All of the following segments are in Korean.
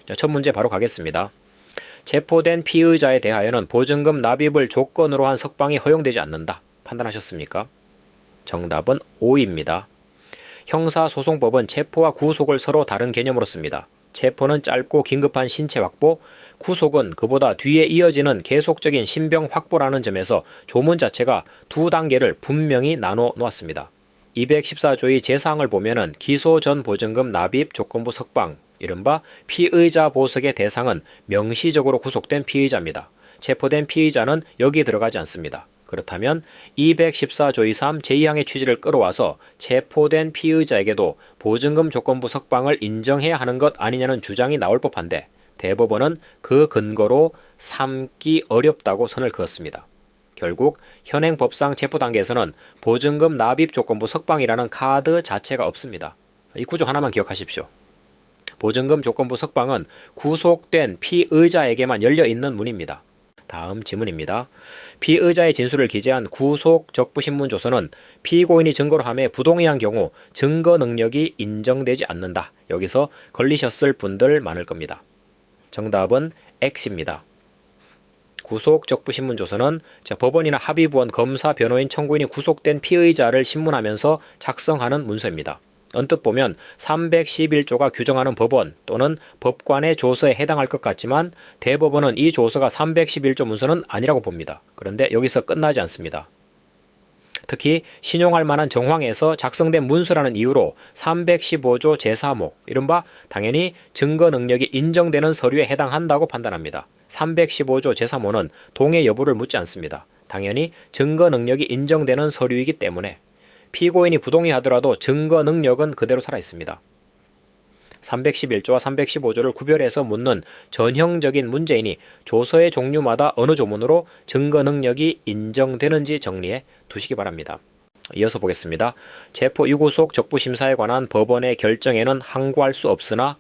자, 첫 문제 바로 가겠습니다. 체포된 피의자에 대하여는 보증금 납입을 조건으로 한 석방이 허용되지 않는다. 판단하셨습니까? 정답은 O입니다. 형사소송법은 체포와 구속을 서로 다른 개념으로 씁니다. 체포는 짧고 긴급한 신체 확보, 구속은 그보다 뒤에 이어지는 계속적인 신병 확보라는 점에서 조문 자체가 두 단계를 분명히 나눠 놓았습니다. 214조의 제사항을 보면은 기소 전 보증금 납입 조건부 석방, 이른바 피의자 보석의 대상은 명시적으로 구속된 피의자입니다. 체포된 피의자는 여기에 들어가지 않습니다. 그렇다면 214조의 3 제2항의 취지를 끌어와서 체포된 피의자에게도 보증금 조건부 석방을 인정해야 하는 것 아니냐는 주장이 나올 법한데 대법원은 그 근거로 삼기 어렵다고 선을 그었습니다. 결국 현행법상 체포 단계에서는 보증금 납입 조건부 석방이라는 카드 자체가 없습니다. 이 구조 하나만 기억하십시오. 보증금 조건부 석방은 구속된 피의자에게만 열려있는 문입니다. 다음 지문입니다. 피의자의 진술을 기재한 구속 적부신문조서는 피고인이 증거로 함에 부동의한 경우 증거 능력이 인정되지 않는다. 여기서 걸리셨을 분들 많을 겁니다. 정답은 X입니다. 구속 적부신문조서는 법원이나 합의부원, 검사, 변호인, 청구인이 구속된 피의자를 신문하면서 작성하는 문서입니다. 언뜻 보면 311조가 규정하는 법원 또는 법관의 조서에 해당할 것 같지만 대법원은 이 조서가 311조 문서는 아니라고 봅니다. 그런데 여기서 끝나지 않습니다. 특히 신용할 만한 정황에서 작성된 문서라는 이유로 315조 제3호, 이른바 당연히 증거 능력이 인정되는 서류에 해당한다고 판단합니다. 315조 제3호는 동의 여부를 묻지 않습니다. 당연히 증거 능력이 인정되는 서류이기 때문에 피고인이 부동의하더라도 증거 능력은 그대로 살아있습니다. 311조와 315조를 구별해서 묻는 전형적인 문제이니 조서의 종류마다 어느 조문으로 증거 능력이 인정되는지 정리해 두시기 바랍니다. 이어서 보겠습니다. 체포 유구속 적부심사에 관한 법원의 결정에는 항고할 수 없으나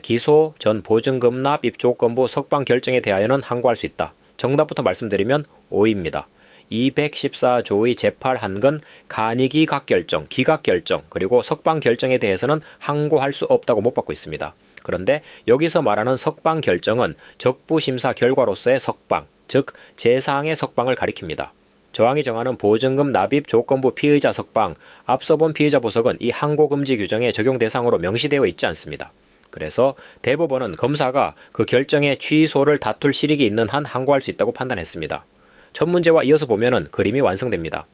기소 전 보증금 납입 조건부 석방 결정에 대하여는 항고할 수 있다. 정답부터 말씀드리면 O입니다. 214조의 제8항은 간이기 각결정, 기각결정, 그리고 석방 결정에 대해서는 항고할 수 없다고 못 받고 있습니다. 그런데 여기서 말하는 석방 결정은 적부심사 결과로서의 석방, 즉 제4항의 석방을 가리킵니다. 저항이 정하는 보증금 납입 조건부 피의자 석방, 앞서 본 피의자 보석은 이 항고금지 규정의 적용 대상으로 명시되어 있지 않습니다. 그래서 대법원은 검사가 그 결정의 취소를 다툴 실익이 있는 한 항고할 수 있다고 판단했습니다. 첫 문제와 이어서 보면은 그림이 완성됩니다.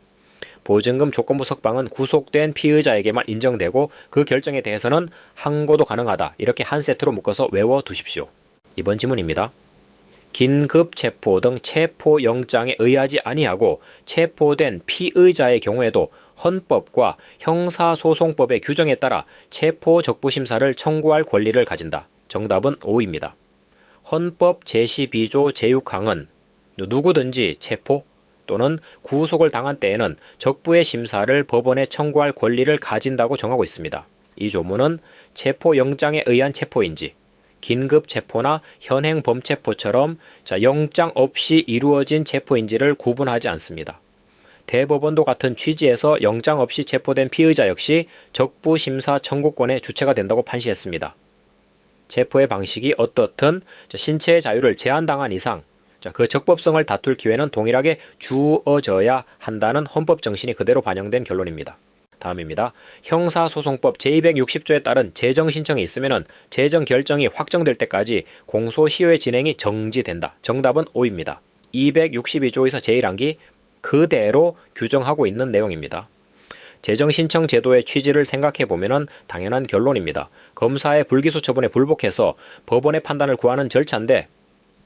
보증금 조건부 석방은 구속된 피의자에게만 인정되고 그 결정에 대해서는 항고도 가능하다. 이렇게 한 세트로 묶어서 외워두십시오. 이번 지문입니다. 긴급 체포 등 체포영장에 의하지 아니하고 체포된 피의자의 경우에도 헌법과 형사소송법의 규정에 따라 체포 적부심사를 청구할 권리를 가진다. 정답은 O입니다. 헌법 제12조 제6항은 누구든지 체포 또는 구속을 당한 때에는 적부의 심사를 법원에 청구할 권리를 가진다고 정하고 있습니다. 이 조문은 체포영장에 의한 체포인지 긴급 체포나 현행 범체포처럼 영장 없이 이루어진 체포인지를 구분하지 않습니다. 대법원도 같은 취지에서 영장 없이 체포된 피의자 역시 적부심사 청구권의 주체가 된다고 판시했습니다. 체포의 방식이 어떻든 신체의 자유를 제한당한 이상 그 적법성을 다툴 기회는 동일하게 주어져야 한다는 헌법 정신이 그대로 반영된 결론입니다. 다음입니다. 형사소송법 제260조에 따른 재정 신청이 있으면 재정 결정이 확정될 때까지 공소시효의 진행이 정지된다. 정답은 O입니다. 262조에서 제1항이 그대로 규정하고 있는 내용입니다. 재정 신청 제도의 취지를 생각해보면 당연한 결론입니다. 검사의 불기소 처분에 불복해서 법원의 판단을 구하는 절차인데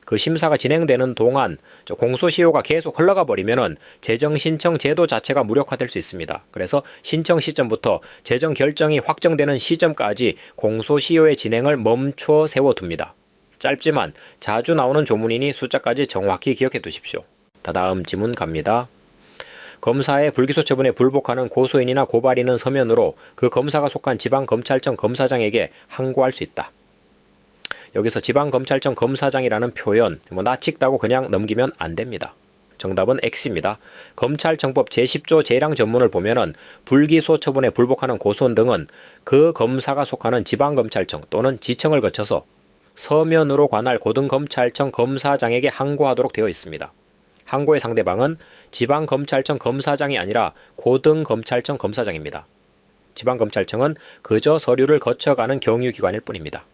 그 심사가 진행되는 동안 공소시효가 계속 흘러가 버리면 재정 신청 제도 자체가 무력화될 수 있습니다. 그래서 신청 시점부터 재정 결정이 확정되는 시점까지 공소시효의 진행을 멈춰 세워둡니다. 짧지만 자주 나오는 조문이니 숫자까지 정확히 기억해 두십시오. 다음 지문 갑니다. 검사의 불기소 처분에 불복하는 고소인이나 고발인은 서면으로 그 검사가 속한 지방검찰청 검사장에게 항고할 수 있다. 여기서 지방검찰청 검사장이라는 표현 나치다고 그냥 넘기면 안 됩니다. 정답은 X입니다. 검찰청법 제10조 제1항 전문을 보면은 불기소 처분에 불복하는 고소인 등은 그 검사가 속하는 지방검찰청 또는 지청을 거쳐서 서면으로 관할 고등검찰청 검사장에게 항고하도록 되어 있습니다. 항고의 상대방은 지방검찰청 검사장이 아니라 고등검찰청 검사장입니다. 지방검찰청은 그저 서류를 거쳐가는 경유기관일 뿐입니다.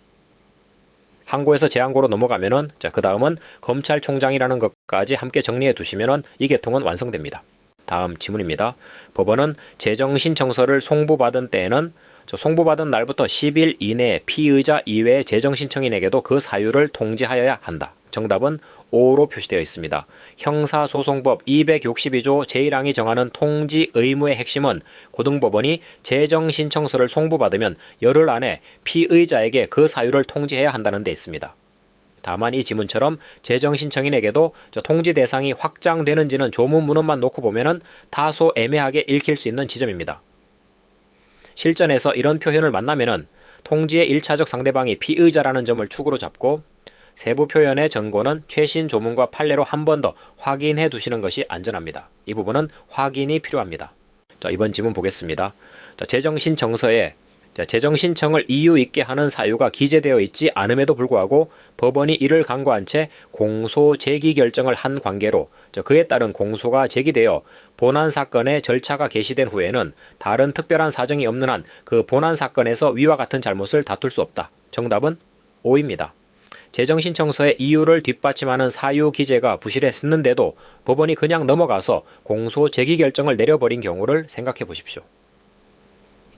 항고에서 재항고로 넘어가면은 그 다음은 검찰총장이라는 것까지 함께 정리해 두시면은 이 계통은 완성됩니다. 다음 지문입니다. 법원은 재정신청서를 송부받은 때에는 송부받은 날부터 10일 이내에 피의자 이외의 재정신청인에게도 그 사유를 통지하여야 한다. 정답은 O로 표시되어 있습니다. 형사소송법 262조 제1항이 정하는 통지 의무의 핵심은 고등법원이 재정신청서를 송부받으면 열흘 안에 피의자에게 그 사유를 통지해야 한다는 데 있습니다. 다만 이 지문처럼 재정신청인에게도 통지 대상이 확장되는지는 조문 문헌만 놓고 보면은 다소 애매하게 읽힐 수 있는 지점입니다. 실전에서 이런 표현을 만나면은 통지의 1차적 상대방이 피의자라는 점을 축으로 잡고 세부 표현의 전고는 최신 조문과 판례로 한 번 더 확인해 두시는 것이 안전합니다. 이 부분은 확인이 필요합니다. 자, 이번 지문 보겠습니다. 자, 재정신청서에 재정신청을 이유 있게 하는 사유가 기재되어 있지 않음에도 불구하고 법원이 이를 간과한 채 공소 제기 결정을 한 관계로 그에 따른 공소가 제기되어 본안 사건의 절차가 개시된 후에는 다른 특별한 사정이 없는 한 그 본안 사건에서 위와 같은 잘못을 다툴 수 없다. 정답은 O입니다. 재정신청서의 이유를 뒷받침하는 사유 기재가 부실했는데도 법원이 그냥 넘어가서 공소 제기 결정을 내려버린 경우를 생각해 보십시오.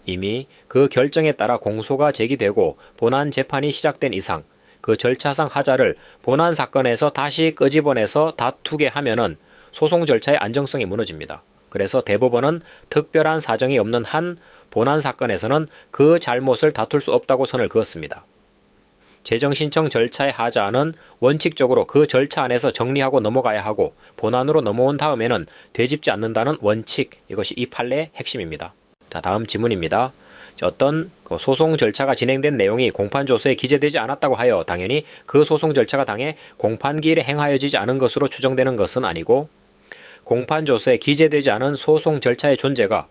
이미 그 결정에 따라 공소가 제기되고 본안 재판이 시작된 이상 그 절차상 하자를 본안 사건에서 다시 끄집어내서 다투게 하면은 소송 절차의 안정성이 무너집니다. 그래서 대법원은 특별한 사정이 없는 한 본안 사건에서는 그 잘못을 다툴 수 없다고 선을 그었습니다. 재정신청 절차의 하자는 원칙적으로 그 절차 안에서 정리하고 넘어가야 하고 본안으로 넘어온 다음에는 되짚지 않는다는 원칙, 이것이 이 판례의 핵심입니다. 자, 다음 지문입니다. 어떤 소송 절차가 진행된 내용이 공판조서에 기재되지 않았다고 하여 당연히 그 소송 절차가 당해 공판기일에 행하여지지 않은 것으로 추정되는 것은 아니고 공판조서에 기재되지 않은 소송 절차의 존재가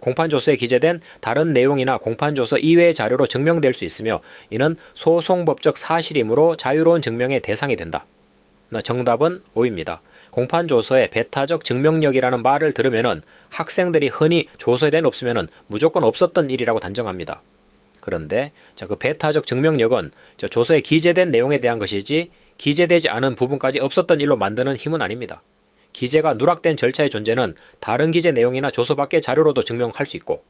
공판조서에 기재된 다른 내용이나 공판조서 이외의 자료로 증명될 수 있으며 이는 소송법적 사실이므로 자유로운 증명의 대상이 된다. 정답은 O입니다. 공판조서에 배타적 증명력이라는 말을 들으면은 학생들이 흔히 조서에 없으면은 무조건 없었던 일이라고 단정합니다. 그런데 그 배타적 증명력은 조서에 기재된 내용에 대한 것이지 기재되지 않은 부분까지 없었던 일로 만드는 힘은 아닙니다. 기재가 누락된 절차의 존재는 다른 기재 내용이나 조서 밖의 자료로도 증명할 수 있고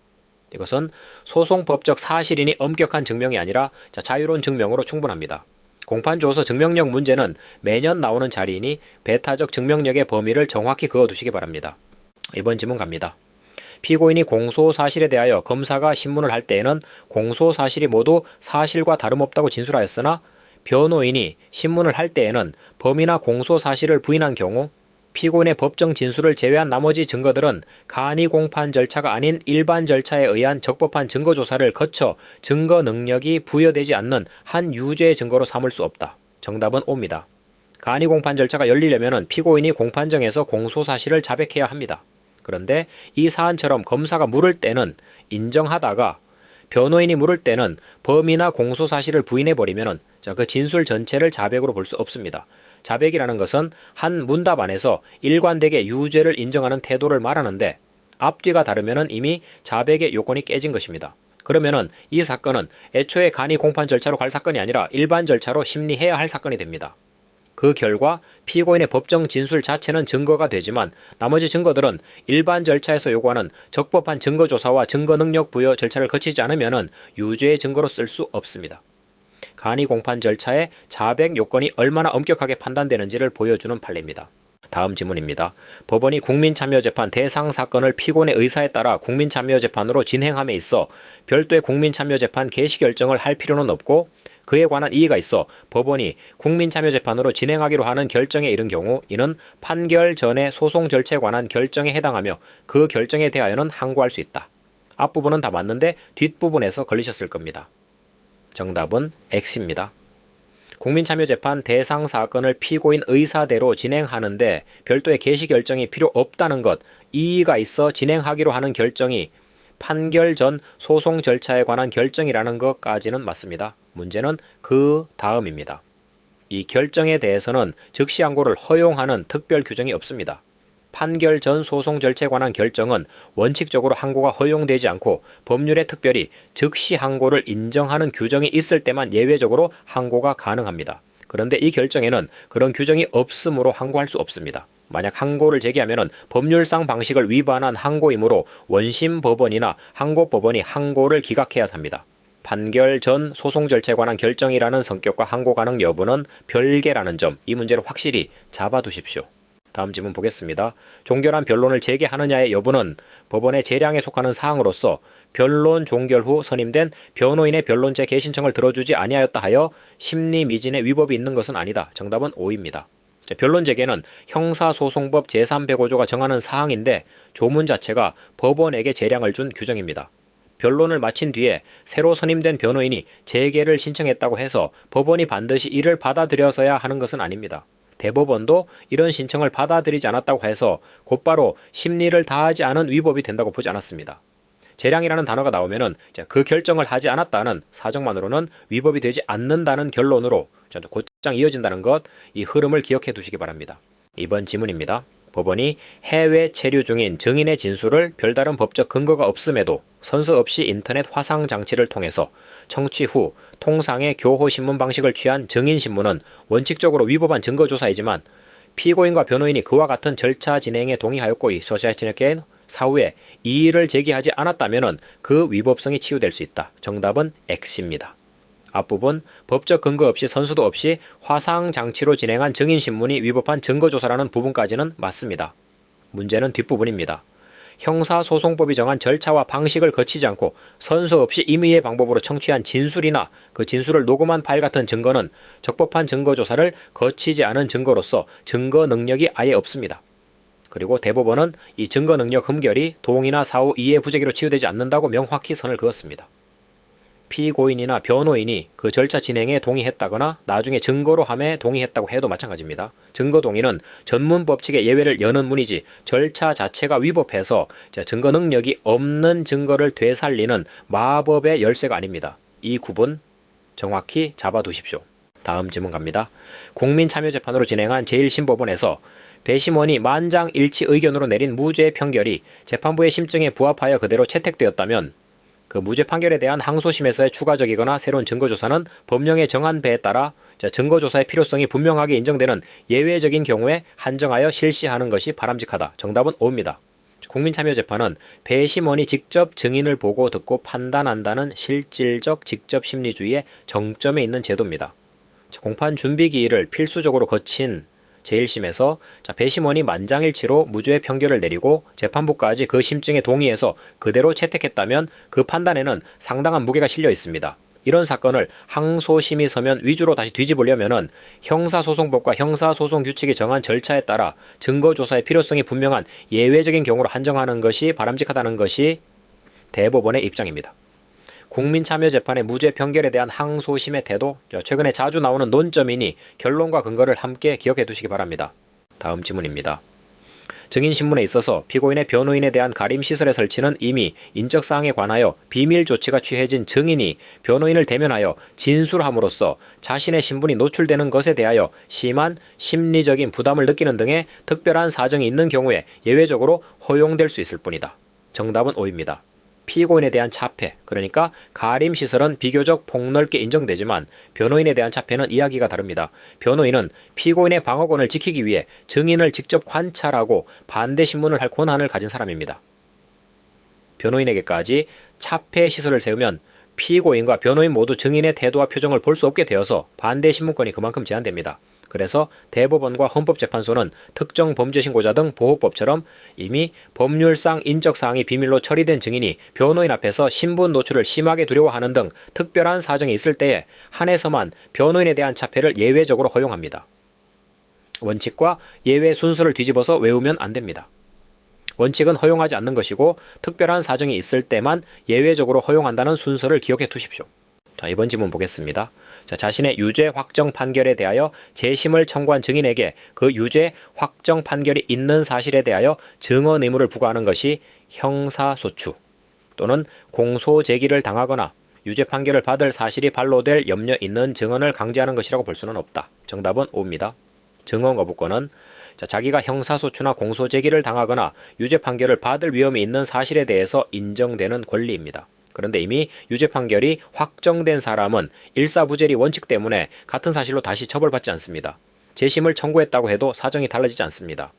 이것은 소송법적 사실이니 엄격한 증명이 아니라 자유로운 증명으로 충분합니다. 공판조서 증명력 문제는 매년 나오는 자리이니 배타적 증명력의 범위를 정확히 그어두시기 바랍니다. 이번 지문 갑니다. 피고인이 공소사실에 대하여 검사가 신문을 할 때에는 공소사실이 모두 사실과 다름없다고 진술하였으나 변호인이 신문을 할 때에는 범인나 공소사실을 부인한 경우 피고인의 법정 진술을 제외한 나머지 증거들은 간이 공판 절차가 아닌 일반 절차에 의한 적법한 증거조사를 거쳐 증거 능력이 부여되지 않는 한 유죄의 증거로 삼을 수 없다. 정답은 O입니다. 간이 공판 절차가 열리려면 피고인이 공판정에서 공소사실을 자백해야 합니다. 그런데 이 사안처럼 검사가 물을 때는 인정하다가 변호인이 물을 때는 범인이나 공소사실을 부인해버리면 그 진술 전체를 자백으로 볼 수 없습니다. 자백이라는 것은 한 문답 안에서 일관되게 유죄를 인정하는 태도를 말하는데 앞뒤가 다르면 이미 자백의 요건이 깨진 것입니다. 그러면 이 사건은 애초에 간이 공판 절차로 갈 사건이 아니라 일반 절차로 심리해야 할 사건이 됩니다. 그 결과 피고인의 법정 진술 자체는 증거가 되지만 나머지 증거들은 일반 절차에서 요구하는 적법한 증거조사와 증거능력 부여 절차를 거치지 않으면 유죄의 증거로 쓸 수 없습니다. 간이 공판 절차의 자백 요건이 얼마나 엄격하게 판단되는지를 보여주는 판례입니다. 다음 지문입니다. 법원이 국민참여재판 대상 사건을 피고인의 의사에 따라 국민참여재판으로 진행함에 있어 별도의 국민참여재판 개시 결정을 할 필요는 없고 그에 관한 이의가 있어 법원이 국민참여재판으로 진행하기로 하는 결정에 이른 경우 이는 판결 전의 소송 절차에 관한 결정에 해당하며 그 결정에 대하여는 항고할 수 있다. 앞부분은 다 맞는데 뒷부분에서 걸리셨을 겁니다. 정답은 X입니다. 국민참여재판 대상 사건을 피고인 의사대로 진행하는데 별도의 개시 결정이 필요 없다는 것, 이의가 있어 진행하기로 하는 결정이 판결 전 소송 절차에 관한 결정이라는 것까지는 맞습니다. 문제는 그 다음입니다. 이 결정에 대해서는 즉시 항고를 허용하는 특별 규정이 없습니다. 판결 전 소송 절차에 관한 결정은 원칙적으로 항고가 허용되지 않고 법률에 특별히 즉시 항고를 인정하는 규정이 있을 때만 예외적으로 항고가 가능합니다. 그런데 이 결정에는 그런 규정이 없으므로 항고할 수 없습니다. 만약 항고를 제기하면 법률상 방식을 위반한 항고이므로 원심 법원이나 항고법원이 항고를 기각해야 합니다. 판결 전 소송 절차에 관한 결정이라는 성격과 항고 가능 여부는 별개라는 점, 이 문제를 확실히 잡아두십시오. 다음 질문 보겠습니다. 종결한 변론을 재개하느냐의 여부는 법원의 재량에 속하는 사항으로서 변론 종결 후 선임된 변호인의 변론제 개신청을 들어주지 아니하였다 하여 심리미진의 위법이 있는 것은 아니다. 정답은 O입니다. 변론 재개는 형사소송법 제305조가 정하는 사항인데 조문 자체가 법원에게 재량을 준 규정입니다. 변론을 마친 뒤에 새로 선임된 변호인이 재개를 신청했다고 해서 법원이 반드시 이를 받아들여서야 하는 것은 아닙니다. 대법원도 이런 신청을 받아들이지 않았다고 해서 곧바로 심리를 다하지 않은 위법이 된다고 보지 않았습니다. 재량이라는 단어가 나오면은 그 결정을 하지 않았다는 사정만으로는 위법이 되지 않는다는 결론으로 곧장 이어진다는 것, 이 흐름을 기억해 두시기 바랍니다. 이번 지문입니다. 법원이 해외 체류 중인 증인의 진술을 별다른 법적 근거가 없음에도 선서 없이 인터넷 화상 장치를 통해서 청취 후 통상의 교호 신문 방식을 취한 증인 신문은 원칙적으로 위법한 증거조사이지만 피고인과 변호인이 그와 같은 절차 진행에 동의하였고 소시아치네께는 사후에 이의를 제기하지 않았다면 그 위법성이 치유될 수 있다. 정답은 X입니다. 앞부분 법적 근거 없이 선수도 없이 화상 장치로 진행한 증인 신문이 위법한 증거조사라는 부분까지는 맞습니다. 문제는 뒷부분입니다. 형사소송법이 정한 절차와 방식을 거치지 않고 선서 없이 임의의 방법으로 청취한 진술이나 그 진술을 녹음한 파일 같은 증거는 적법한 증거조사를 거치지 않은 증거로서 증거 능력이 아예 없습니다. 그리고 대법원은 이 증거 능력 흠결이 동의나 사후 이해 부재기로 치유되지 않는다고 명확히 선을 그었습니다. 피고인이나 변호인이 그 절차 진행에 동의했다거나 나중에 증거로 함에 동의했다고 해도 마찬가지입니다. 증거 동의는 전문 법칙의 예외를 여는 문이지 절차 자체가 위법해서 증거 능력이 없는 증거를 되살리는 마법의 열쇠가 아닙니다. 이 구분 정확히 잡아두십시오. 다음 질문 갑니다. 국민참여재판으로 진행한 제1심법원에서 배심원이 만장일치 의견으로 내린 무죄 판결이 재판부의 심증에 부합하여 그대로 채택되었다면 그 무죄 판결에 대한 항소심에서의 추가적이거나 새로운 증거조사는 법령에 정한 바에 따라 증거조사의 필요성이 분명하게 인정되는 예외적인 경우에 한정하여 실시하는 것이 바람직하다. 정답은 O입니다. 국민참여재판은 배심원이 직접 증인을 보고 듣고 판단한다는 실질적 직접 심리주의의 정점에 있는 제도입니다. 공판 준비 기일을 필수적으로 거친 제1심에서 배심원이 만장일치로 무죄 판결을 내리고 재판부까지 그 심증에 동의해서 그대로 채택했다면 그 판단에는 상당한 무게가 실려 있습니다. 이런 사건을 항소심이 서면 위주로 다시 뒤집으려면 형사소송법과 형사소송규칙이 정한 절차에 따라 증거조사의 필요성이 분명한 예외적인 경우로 한정하는 것이 바람직하다는 것이 대법원의 입장입니다. 국민참여재판의 무죄 판결에 대한 항소심의 태도, 최근에 자주 나오는 논점이니 결론과 근거를 함께 기억해 두시기 바랍니다. 다음 질문입니다. 증인신문에 있어서 피고인의 변호인에 대한 가림시설의 설치는 이미 인적사항에 관하여 비밀 조치가 취해진 증인이 변호인을 대면하여 진술함으로써 자신의 신분이 노출되는 것에 대하여 심한 심리적인 부담을 느끼는 등의 특별한 사정이 있는 경우에 예외적으로 허용될 수 있을 뿐이다. 정답은 O입니다. 피고인에 대한 자폐, 그러니까 가림시설은 비교적 폭넓게 인정되지만 변호인에 대한 자폐는 이야기가 다릅니다. 변호인은 피고인의 방어권을 지키기 위해 증인을 직접 관찰하고 반대 신문을 할 권한을 가진 사람입니다. 변호인에게까지 자폐 시설을 세우면 피고인과 변호인 모두 증인의 태도와 표정을 볼 수 없게 되어서 반대 신문권이 그만큼 제한됩니다. 그래서 대법원과 헌법재판소는 특정 범죄 신고자 등 보호법처럼 이미 법률상 인적사항이 비밀로 처리된 증인이 변호인 앞에서 신분 노출을 심하게 두려워하는 등 특별한 사정이 있을 때에 한해서만 변호인에 대한 자폐를 예외적으로 허용합니다. 원칙과 예외 순서를 뒤집어서 외우면 안 됩니다. 원칙은 허용하지 않는 것이고 특별한 사정이 있을 때만 예외적으로 허용한다는 순서를 기억해 두십시오. 자, 이번 질문 보겠습니다. 자신의 유죄 확정 판결에 대하여 재심을 청구한 증인에게 그 유죄 확정 판결이 있는 사실에 대하여 증언 의무를 부과하는 것이 형사소추 또는 공소 제기를 당하거나 유죄 판결을 받을 사실이 반로될 염려 있는 증언을 강제하는 것이라고 볼 수는 없다. 정답은 O입니다. 증언 거부권은 자기가 형사소추나 공소제기를 당하거나 유죄 판결을 받을 위험이 있는 사실에 대해서 인정되는 권리입니다. 그런데 이미 유죄 판결이 확정된 사람은 일사부재리 원칙 때문에 같은 사실로 다시 처벌받지 않습니다. 재심을 청구했다고 해도 사정이 달라지지 않습니다.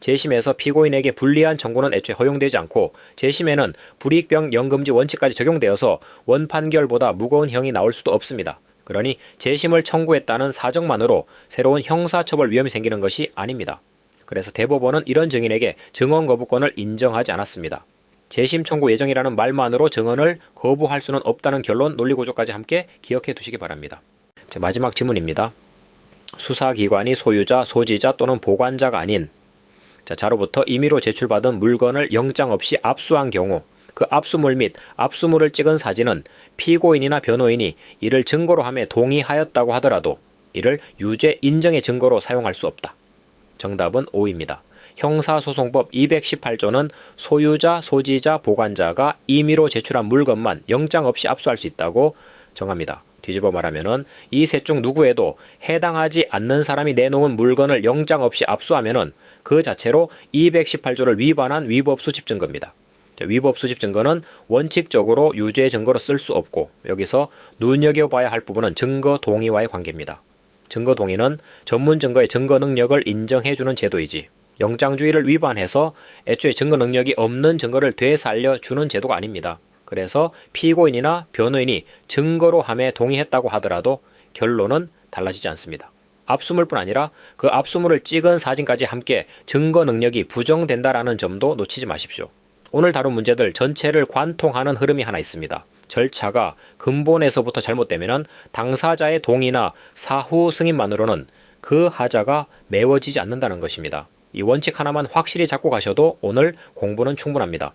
재심에서 피고인에게 불리한 청구는 애초에 허용되지 않고 재심에는 불이익병 연금지 원칙까지 적용되어서 원판결보다 무거운 형이 나올 수도 없습니다. 그러니 재심을 청구했다는 사정만으로 새로운 형사처벌 위험이 생기는 것이 아닙니다. 그래서 대법원은 이런 증인에게 증언 거부권을 인정하지 않았습니다. 재심 청구 예정이라는 말만으로 증언을 거부할 수는 없다는 결론 논리구조까지 함께 기억해 두시기 바랍니다. 마지막 지문입니다. 수사기관이 소유자, 소지자 또는 보관자가 아닌 자로부터 임의로 제출받은 물건을 영장 없이 압수한 경우 그 압수물 및 압수물을 찍은 사진은 피고인이나 변호인이 이를 증거로 함에 동의하였다고 하더라도 이를 유죄 인정의 증거로 사용할 수 없다. 정답은 O입니다. 형사소송법 218조는 소유자, 소지자, 보관자가 임의로 제출한 물건만 영장 없이 압수할 수 있다고 정합니다. 뒤집어 말하면은 이 셋 중 누구에도 해당하지 않는 사람이 내놓은 물건을 영장 없이 압수하면은 그 자체로 218조를 위반한 위법수집 증거입니다. 위법수집 증거는 원칙적으로 유죄 증거로 쓸 수 없고 여기서 눈여겨봐야 할 부분은 증거 동의와의 관계입니다. 증거 동의는 전문 증거의 증거 능력을 인정해주는 제도이지 영장주의를 위반해서 애초에 증거 능력이 없는 증거를 되살려주는 제도가 아닙니다. 그래서 피고인이나 변호인이 증거로 함에 동의했다고 하더라도 결론은 달라지지 않습니다. 압수물뿐 아니라 그 압수물을 찍은 사진까지 함께 증거 능력이 부정된다라는 점도 놓치지 마십시오. 오늘 다룬 문제들 전체를 관통하는 흐름이 하나 있습니다. 절차가 근본에서부터 잘못되면 당사자의 동의나 사후 승인만으로는 그 하자가 메워지지 않는다는 것입니다. 이 원칙 하나만 확실히 잡고 가셔도 오늘 공부는 충분합니다.